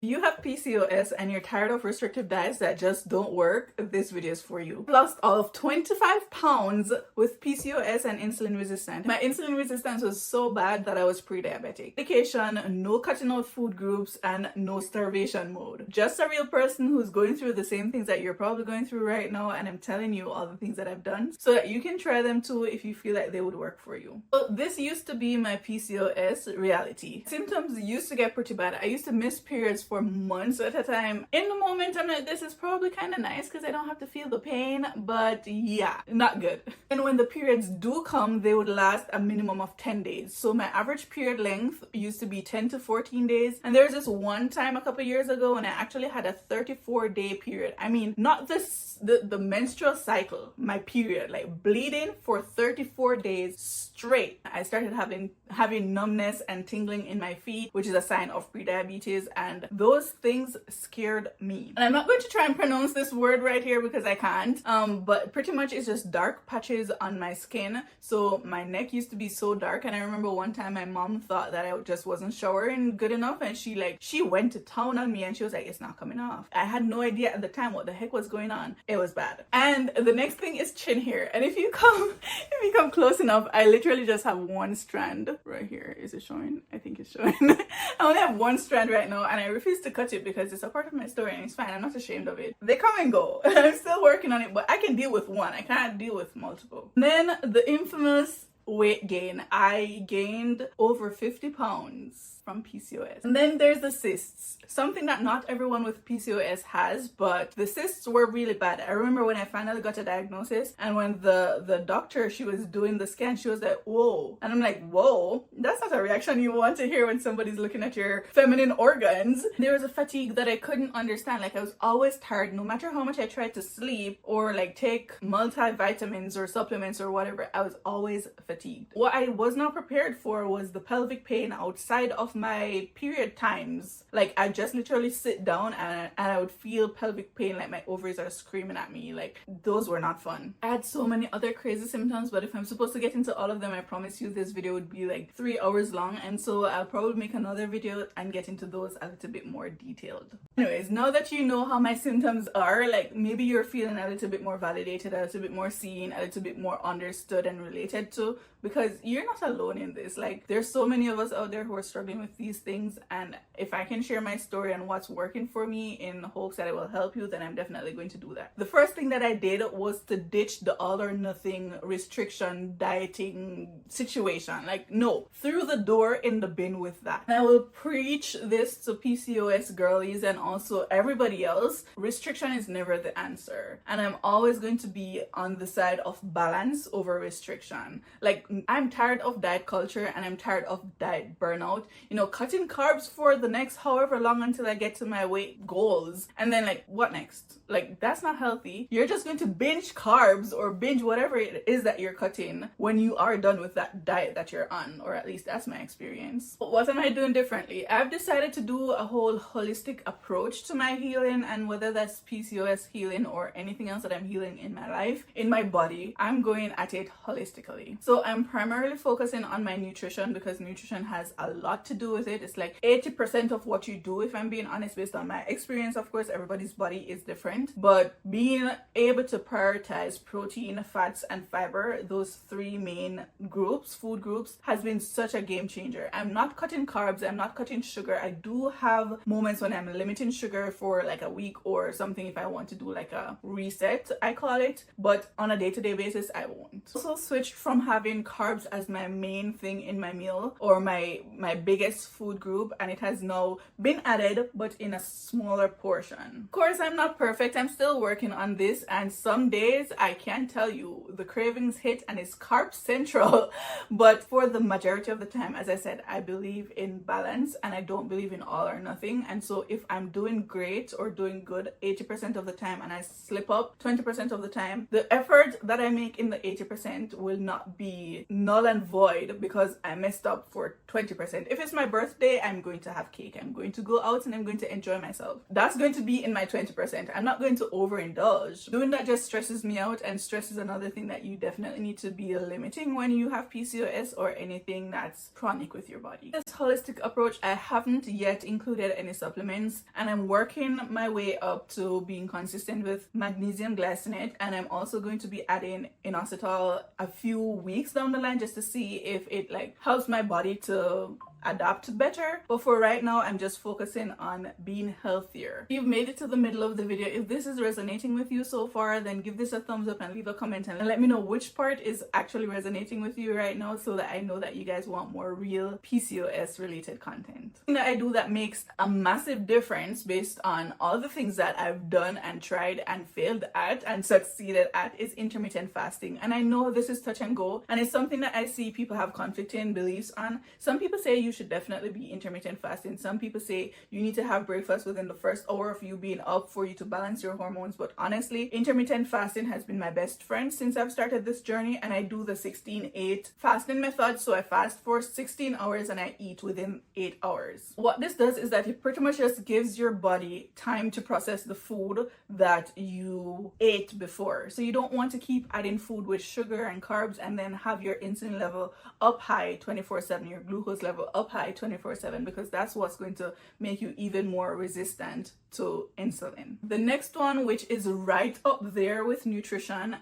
If you have PCOS and you're tired of restrictive diets that just don't work, this video is for you. I lost all of 25 pounds with PCOS and insulin resistance. My insulin resistance was so bad that I was pre-diabetic. Medication, no cutting out food groups, and no starvation mode. Just a real person who's going through the same things that you're probably going through right now, and I'm telling you all the things that I've done so that you can try them too if you feel like they would work for you. So this used to be my PCOS reality. Symptoms used to get pretty bad. I used to miss periods for months at a time. In the moment, I'm like, this is probably kind of nice because I don't have to feel the pain, but yeah, not good. And when the periods do come, they would last a minimum of 10 days. So my average period length used to be 10 to 14 days. And there was this one time a couple years ago when I actually had a 34-day period. I mean, not the menstrual cycle, my period, like bleeding for 34 days straight. I started having numbness and tingling in my feet, which is a sign of prediabetes, and those things scared me. And I'm not going to try and pronounce this word right here because I can't, but pretty much it's just dark patches on my skin. So my neck used to be so dark, and I remember one time my mom thought that I just wasn't showering good enough, and she went to town on me, and she was like, it's not coming off. I had no idea at the time what the heck was going on. It was bad. And the next thing is chin hair, and if you come close enough, I literally just have one strand right here. Is it showing? I think it's showing. I only have one strand right now, and I refuse to cut it because it's a part of my story and it's fine. I'm not ashamed of it. They come and go. I'm still working on it, but I can deal with one. I can't deal with multiple. Then the infamous weight gain. I gained over 50 pounds from PCOS. And then there's the cysts, something that not everyone with PCOS has, but the cysts were really bad. I remember when I finally got a diagnosis, and when the doctor, she was doing the scan, she was like, whoa. And I'm like, whoa, that's not a reaction you want to hear when somebody's looking at your feminine organs. There was a fatigue that I couldn't understand. Like, I was always tired, no matter how much I tried to sleep or like take multivitamins or supplements or whatever, I was always fatigued. What I was not prepared for was the pelvic pain outside of my period times. Like, I just literally sit down and I would feel pelvic pain, like my ovaries are screaming at me. Like, those were not fun. I had so many other crazy symptoms, but if I'm supposed to get into all of them, I promise you this video would be like 3 hours long, and so I'll probably make another video and get into those a little bit more detailed. Anyways, now that you know how my symptoms are, like, maybe you're feeling a little bit more validated, a little bit more seen, a little bit more understood and related to, because you're not alone in this. Like, there's so many of us out there who are struggling with these things, and if I can share my story and what's working for me in hopes that it will help you, then I'm definitely going to do that. The first thing that I did was to ditch the all or nothing restriction dieting situation. Like, no, through the door, in the bin with that. And I will preach this to PCOS girlies and also everybody else. Restriction is never the answer, and I'm always going to be on the side of balance over restriction. Like, I'm tired of diet culture and I'm tired of diet burnout. You know, cutting carbs for the next however long until I get to my weight goals, and then like, what next? Like, that's not healthy. You're just going to binge carbs or binge whatever it is that you're cutting when you are done with that diet that you're on, or at least that's my experience. But what am I doing differently? I've decided to do a whole holistic approach to my healing, and whether that's PCOS healing or anything else that I'm healing in my life, in my body, I'm going at it holistically. So I'm primarily focusing on my nutrition because nutrition has a lot to do with it. It's like 80% of what you do, if I'm being honest, based on my experience. Of course, everybody's body is different, but being able to prioritize protein, fats, and fiber, those three main groups, food groups, has been such a game changer. I'm not cutting carbs, I'm not cutting sugar. I do have moments when I'm limiting sugar for like a week or something if I want to do like a reset, I call it, but on a day-to-day basis, I won't. Also switched from having carbs as my main thing in my meal or my biggest food group, and it has now been added, but in a smaller portion. Of course, I'm not perfect. I'm still working on this, and some days I can tell you the cravings hit and it's carb central. But for the majority of the time, as I said, I believe in balance and I don't believe in all or nothing. And so if I'm doing great or doing good 80% of the time and I slip up 20% of the time, the effort that I make in the 80% will not be null and void because I messed up for 20%. If it's my birthday, I'm going to have cake. I'm going to go out and I'm going to enjoy myself. That's going to be in my 20%. I'm not going to overindulge. Doing that just stresses me out, and stress is another thing that you definitely need to be limiting when you have PCOS or anything that's chronic with your body. This holistic approach, I haven't yet included any supplements, and I'm working my way up to being consistent with magnesium glycinate, and I'm also going to be adding inositol a few weeks down the line just to see if it like helps my body to adapt better. But for right now, I'm just focusing on being healthier. If you've made it to the middle of the video, if this is resonating with you so far, then give this a thumbs up and leave a comment and let me know which part is actually resonating with you right now, so that I know that you guys want more real PCOS related content. The thing that I do that makes a massive difference based on all the things that I've done and tried and failed at and succeeded at is intermittent fasting. And I know this is touch and go, and it's something that I see people have conflicting beliefs on. Some people say you should definitely be intermittent fasting. Some people say you need to have breakfast within the first hour of you being up for you to balance your hormones. But honestly, intermittent fasting has been my best friend since I've started this journey, and I do the 16-8 fasting method. So I fast for 16 hours and I eat within 8 hours. What this does is that it pretty much just gives your body time to process the food that you ate before. So you don't want to keep adding food with sugar and carbs and then have your insulin level up high 24/7, your glucose level up high 24/7, because that's what's going to make you even more resistant to insulin. The next one, which is right up there with nutrition,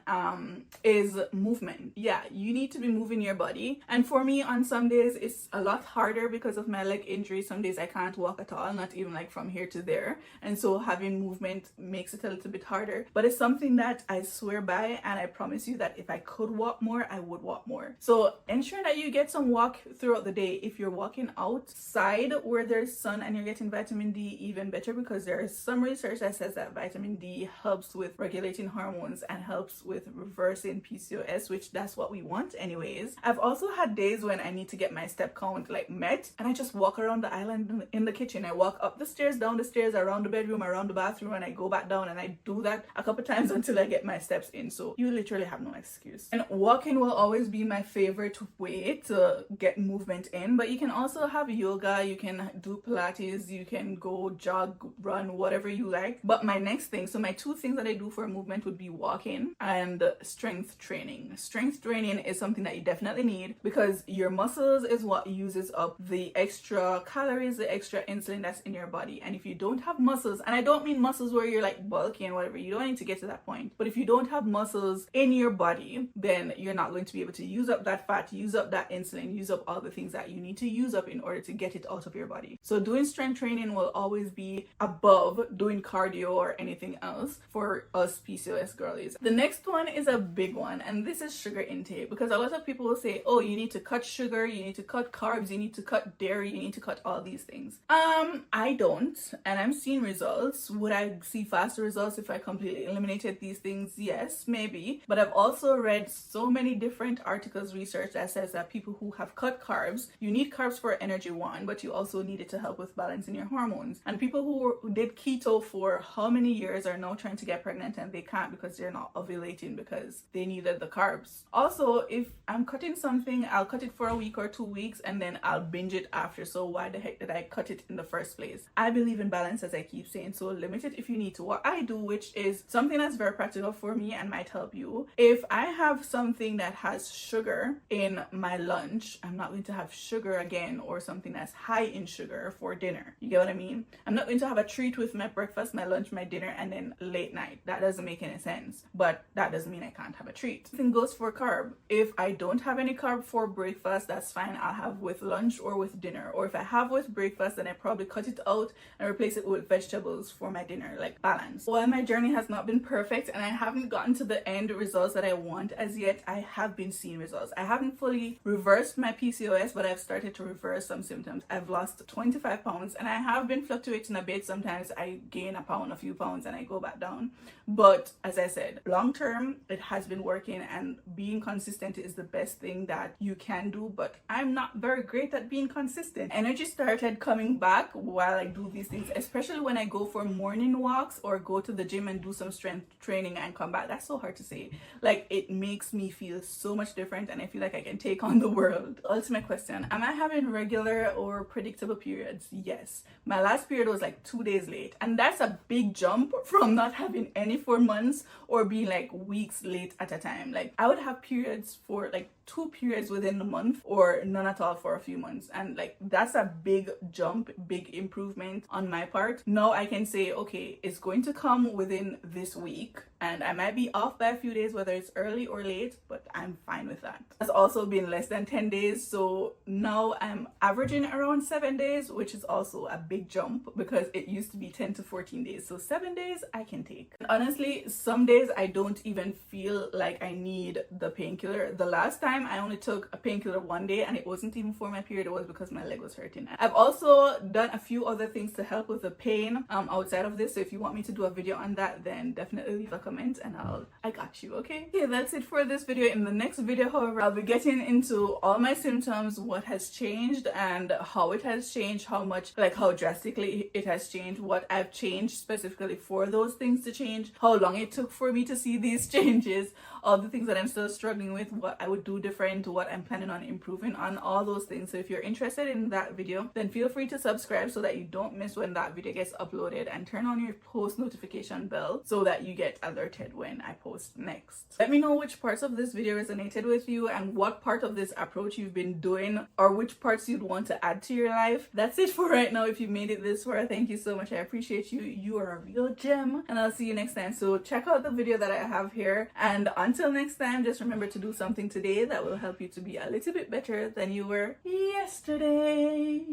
is movement. Yeah, you need to be moving your body. And for me, on some days it's a lot harder because of my leg injury. Some days I can't walk at all, not even like from here to there, and so having movement makes it a little bit harder. But it's something that I swear by, and I promise you that if I could walk more, I would walk more. So ensure that you get some walk throughout the day. If you're walking outside where there's sun and you're getting vitamin D, even better, because there is some research that says that vitamin D helps with regulating hormones and helps with reversing PCOS, which that's what we want anyways. I've also had days when I need to get my step count like met, and I just walk around the island in the kitchen. I walk up the stairs, down the stairs, around the bedroom, around the bathroom, and I go back down, and I do that a couple times until I get my steps in. So you literally have no excuse. And walking will always be my favorite way to get movement in, but you can also have yoga, you can do Pilates, you can go jog, run, whatever you like. But my next thing, so my two things that I do for movement would be walking and strength training. Strength training is something that you definitely need, because your muscles is what uses up the extra calories, the extra insulin that's in your body. And if you don't have muscles, and I don't mean muscles where you're like bulky and whatever, you don't need to get to that point, but if you don't have muscles in your body, then you're not going to be able to use up that fat, use up that insulin, use up all the things that you need to use up in order to get it out of your body. So doing strength training will always be above doing cardio or anything else for us PCOS girlies. The next one is a big one, and this is sugar intake, because a lot of people will say, oh, you need to cut sugar, you need to cut carbs, you need to cut dairy, you need to cut all these things. I don't, and I'm seeing results. Would I see faster results if I completely eliminated these things? Yes, maybe. But I've also read so many different articles, research that says that people who have cut carbs, you need carbs for energy, one, but you also need it to help with balancing your hormones. And people who did keto for how many years are now trying to get pregnant and they can't because they're not ovulating because they needed the carbs. Also, if I'm cutting something, I'll cut it for a week or 2 weeks and then I'll binge it after. So why the heck did I cut it in the first place? I believe in balance, as I keep saying, so limit it if you need to. What I do, which is something that's very practical for me and might help you, if I have something that has sugar in my lunch, I'm not going to have sugar again or something that's high in sugar for dinner. You get what I mean? I'm not going to have a treat with my breakfast, my lunch, my dinner, and then late night. That doesn't make any sense, but that doesn't mean I can't have a treat. Same goes for carb. If I don't have any carb for breakfast, that's fine. I'll have with lunch or with dinner. Or if I have with breakfast, then I probably cut it out and replace it with vegetables for my dinner, like balance. While my journey has not been perfect and I haven't gotten to the end results that I want as yet, I have been seeing results. I haven't fully reversed my PCOS, but I've started to reverse some symptoms. I've lost 25 pounds and I have been fluctuating a bit. Sometimes I gain a pound, a few pounds, and I go back down. But as I said, long term, it has been working, and being consistent is the best thing that you can do. But I'm not very great at being consistent. Energy started coming back while I do these things, especially when I go for morning walks or go to the gym and do some strength training and come back. That's so hard to say. Like, it makes me feel so much different and I feel like I can take on the world. Ultimate question, am I having having regular or predictable periods? Yes. My last period was like 2 days late, and that's a big jump from not having any for months or being like weeks late at a time. Like I would have periods for like 2 periods within the month or none at all for a few months, and like that's a big jump, big improvement on my part. Now I can say, okay, it's going to come within this week, and I might be off by a few days, whether it's early or late, but I'm fine with that. It's also been less than 10 days, so now I'm averaging around 7 days, which is also a big jump because it used to be 10 to 14 days. So 7 days I can take. And honestly, some days I don't even feel like I need the painkiller. The last time I only took a painkiller 1 day, and it wasn't even for my period, it was because my leg was hurting. I've also done a few other things to help with the pain outside of this, so if you want me to do a video on that, then definitely leave a comment and I got you. Okay, that's it for this video. In the next video, however, I'll be getting into all my symptoms, what has changed and how it has changed, how much, like how drastically it has changed, what I've changed specifically for those things to change, how long it took for me to see these changes, all the things that I'm still struggling with, what I would do different, what I'm planning on improving on, all those things. So if you're interested in that video, then feel free to subscribe so that you don't miss when that video gets uploaded, and turn on your post notification bell so that you get alerted when I post next. Let me know which parts of this video resonated with you and what part of this approach you've been doing, or which parts you'd want to add to your life. That's it for right now. If you made it this far, thank you so much. I appreciate you. You are a real gem, and I'll see you next time. So check out the video that I have here, and until next time, just remember to do something today that will help you to be a little bit better than you were yesterday.